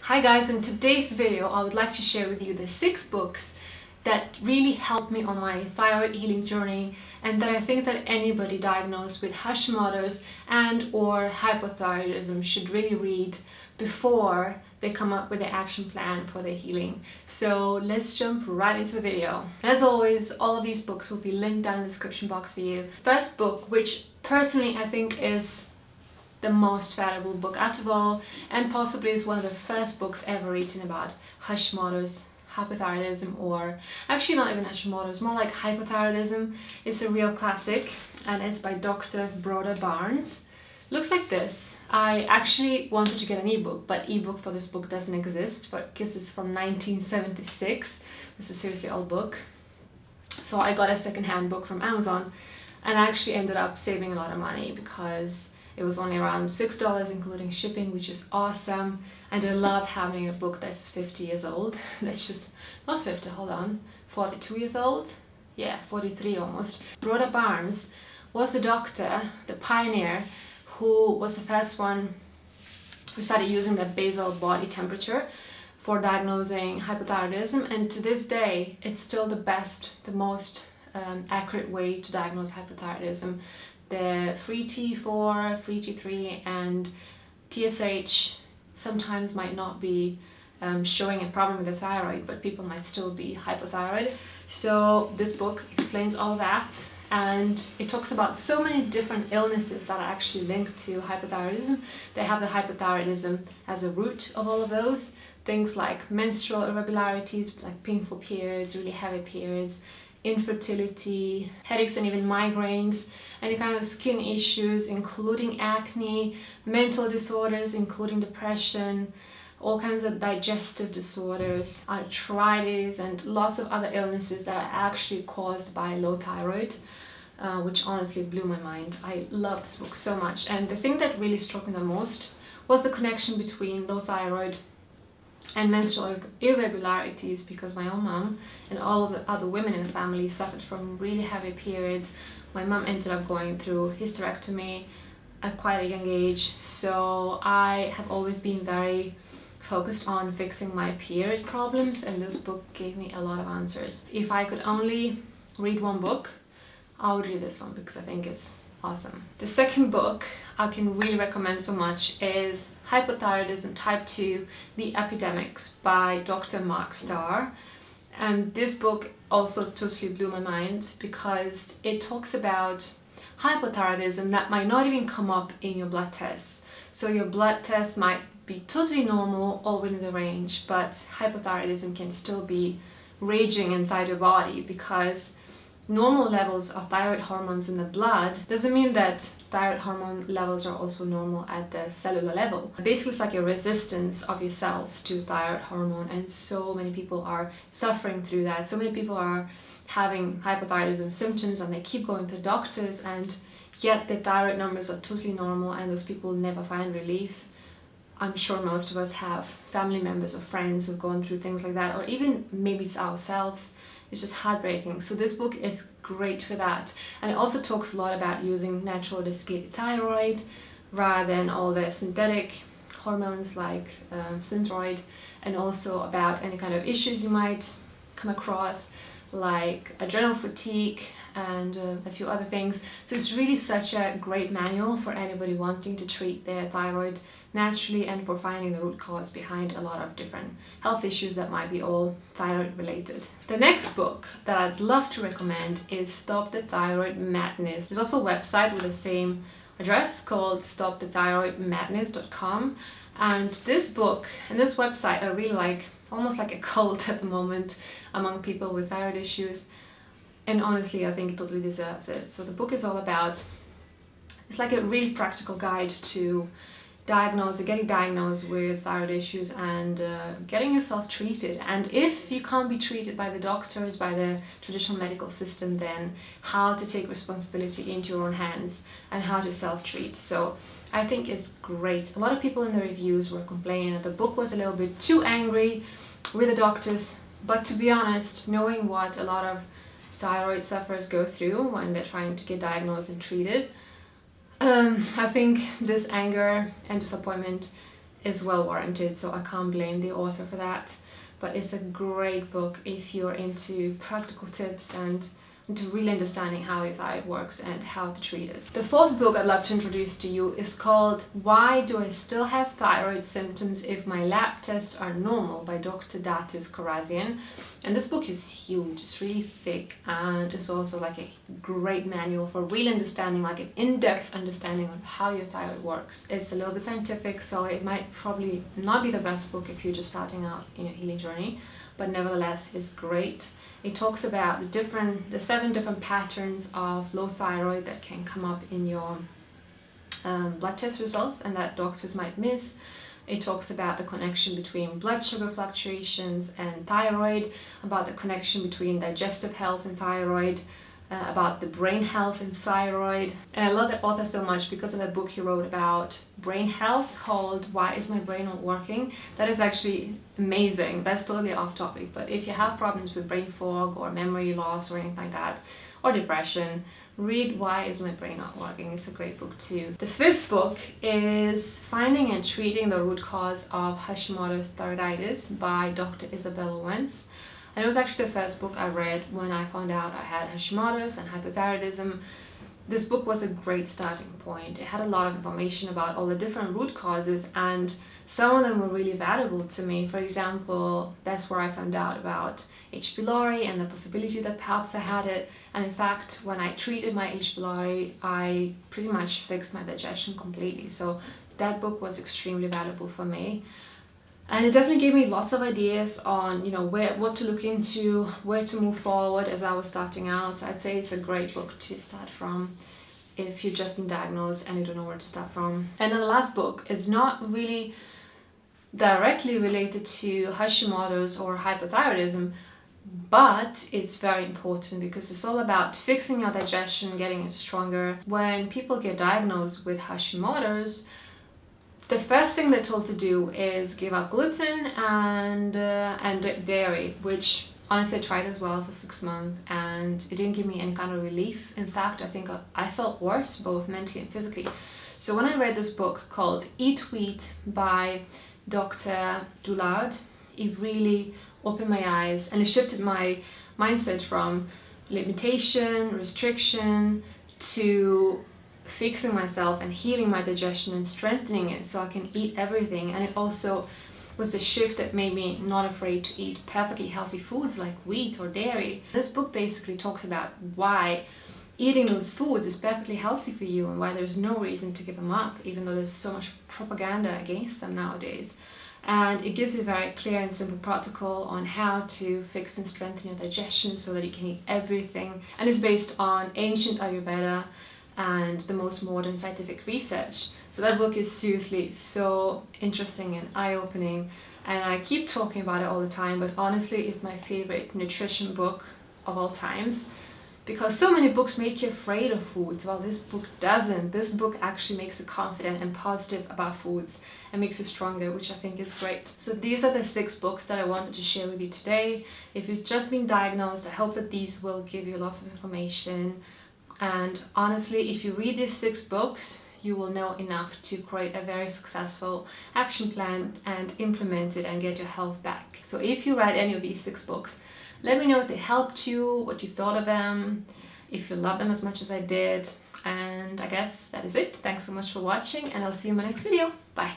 Hi guys, in today's video I would like to share with you the 6 books that really helped me on my thyroid healing journey and that I think that anybody diagnosed with Hashimoto's and or hypothyroidism should really read before they come up with an action plan for their healing. So let's jump right into the video. As always, all of these books will be linked down in the description box for you. First book, which personally I think is the most valuable book out of all, and possibly is one of the first books ever written about Hashimoto's, hypothyroidism, or actually not even Hashimoto's, more like hypothyroidism. It's a real classic and it's by Dr. Broda Barnes. Looks like this. I actually wanted to get an ebook, but ebook for this book doesn't exist because it's from 1976. This is a seriously old book. So I got a second-hand book from Amazon and I actually ended up saving a lot of money because it was only around $6 including shipping, which is awesome. And I love having a book that's 50 years old. That's just, not 50, hold on, 42 years old? Yeah, 43 almost. Broda Barnes was the doctor, the pioneer, who was the first one who started using the basal body temperature for diagnosing hypothyroidism. And to this day, it's still the best, the most accurate way to diagnose hypothyroidism. The free T4, free T3 and TSH sometimes might not be showing a problem with the thyroid, but people might still be hypothyroid. So this book explains all that, and it talks about so many different illnesses that are actually linked to hypothyroidism. They have the hypothyroidism as a root of all of those. Things like menstrual irregularities, like painful periods, really heavy periods, infertility, headaches and even migraines, any kind of skin issues including acne, mental disorders including depression, all kinds of digestive disorders, arthritis, and lots of other illnesses that are actually caused by low thyroid, which honestly blew my mind. I love this book so much, and the thing that really struck me the most was the connection between low thyroid and menstrual irregularities, because my own mom and all of the other women in the family suffered from really heavy periods. My mom ended up going through hysterectomy at quite a young age, so I have always been very focused on fixing my period problems, and this book gave me a lot of answers. If I could only read one book, I would read this one because I think it's awesome. The second book I can really recommend so much is Hypothyroidism Type 2, The Epidemics by Dr. Mark Starr. And this book also totally blew my mind because it talks about hypothyroidism that might not even come up in your blood tests. So your blood test might be totally normal, all within the range, but hypothyroidism can still be raging inside your body because normal levels of thyroid hormones in the blood doesn't mean that thyroid hormone levels are also normal at the cellular level. Basically, it's like a resistance of your cells to thyroid hormone, and so many people are suffering through that. So many people are having hypothyroidism symptoms and they keep going to doctors, and yet the thyroid numbers are totally normal and those people never find relief. I'm sure most of us have family members or friends who've gone through things like that, or even maybe it's ourselves. It's just heartbreaking. So this book is great for that. And it also talks a lot about using natural desiccated thyroid rather than all the synthetic hormones like Synthroid, and also about any kind of issues you might come across like adrenal fatigue and a few other things. So it's really such a great manual for anybody wanting to treat their thyroid naturally and for finding the root cause behind a lot of different health issues that might be all thyroid related. The next book that I'd love to recommend is Stop the Thyroid Madness. There's also a website with the same address called stopthethyroidmadness.com, and this book and this website are really like almost like a cult at the moment among people with thyroid issues, and honestly I think it totally deserves it. So the book is all about, it's like a really practical guide to getting diagnosed with thyroid issues and getting yourself treated, and if you can't be treated by the doctors, by the traditional medical system, then how to take responsibility into your own hands and how to self-treat. So I think it's great. A lot of people in the reviews were complaining that the book was a little bit too angry with the doctors, but to be honest, knowing what a lot of thyroid sufferers go through when they're trying to get diagnosed and treated, I think this anger and disappointment is well warranted, so I can't blame the author for that. But it's a great book if you're into practical tips and into really understanding how your thyroid works and how to treat it. The fourth book I'd love to introduce to you is called Why Do I Still Have Thyroid Symptoms If My Lab Tests Are Normal by Dr. Datis Karazian. And this book is huge, it's really thick, and it's also like a great manual for real understanding, like an in-depth understanding of how your thyroid works. It's a little bit scientific, so it might probably not be the best book if you're just starting out in your healing journey, but nevertheless it's great. It talks about the 7 different patterns of low thyroid that can come up in your blood test results and that doctors might miss. It talks about the connection between blood sugar fluctuations and thyroid, about the connection between digestive health and thyroid, about the brain health and thyroid. And I love that author so much because of that book he wrote about brain health called Why Is My Brain Not Working? That is actually amazing. That's totally off topic, but if you have problems with brain fog or memory loss or anything like that, or depression, read Why Is My Brain Not Working? It's a great book too. The 5th book is Finding and Treating the Root Cause of Hashimoto's Thyroiditis by Dr. Isabel Wentz. And it was actually the first book I read when I found out I had Hashimoto's and hypothyroidism. This book was a great starting point. It had a lot of information about all the different root causes, and some of them were really valuable to me. For example, that's where I found out about H. pylori and the possibility that perhaps I had it. And in fact, when I treated my H. pylori, I pretty much fixed my digestion completely. So that book was extremely valuable for me. And it definitely gave me lots of ideas on, what to look into, where to move forward as I was starting out. So I'd say it's a great book to start from if you've just been diagnosed and you don't know where to start from. And then the last book is not really directly related to Hashimoto's or hypothyroidism, but it's very important because it's all about fixing your digestion, getting it stronger. When people get diagnosed with Hashimoto's, the first thing they're told to do is give up gluten and dairy, which honestly I tried as well for 6 months and it didn't give me any kind of relief. In fact, I think I felt worse both mentally and physically. So when I read this book called Eat Wheat by Dr. Doulard, it really opened my eyes and it shifted my mindset from limitation, restriction, to fixing myself and healing my digestion and strengthening it so I can eat everything. And it also was the shift that made me not afraid to eat perfectly healthy foods like wheat or dairy. This book basically talks about why eating those foods is perfectly healthy for you and why there's no reason to give them up, even though there's so much propaganda against them nowadays. And it gives you a very clear and simple protocol on how to fix and strengthen your digestion so that you can eat everything. And it's based on ancient Ayurveda and the most modern scientific research. So that book is seriously so interesting and eye-opening, and I keep talking about it all the time, but honestly it's my favorite nutrition book of all times, because so many books make you afraid of foods. Well, this book doesn't. This book actually makes you confident and positive about foods and makes you stronger, which I think is great. So these are the 6 books that I wanted to share with you today. If you've just been diagnosed, I hope that these will give you lots of information. And honestly, if you read these 6 books, you will know enough to create a very successful action plan and implement it and get your health back. So if you read any of these 6 books, let me know if they helped you, what you thought of them, if you love them as much as I did. And I guess that is it. Thanks so much for watching, and I'll see you in my next video. Bye.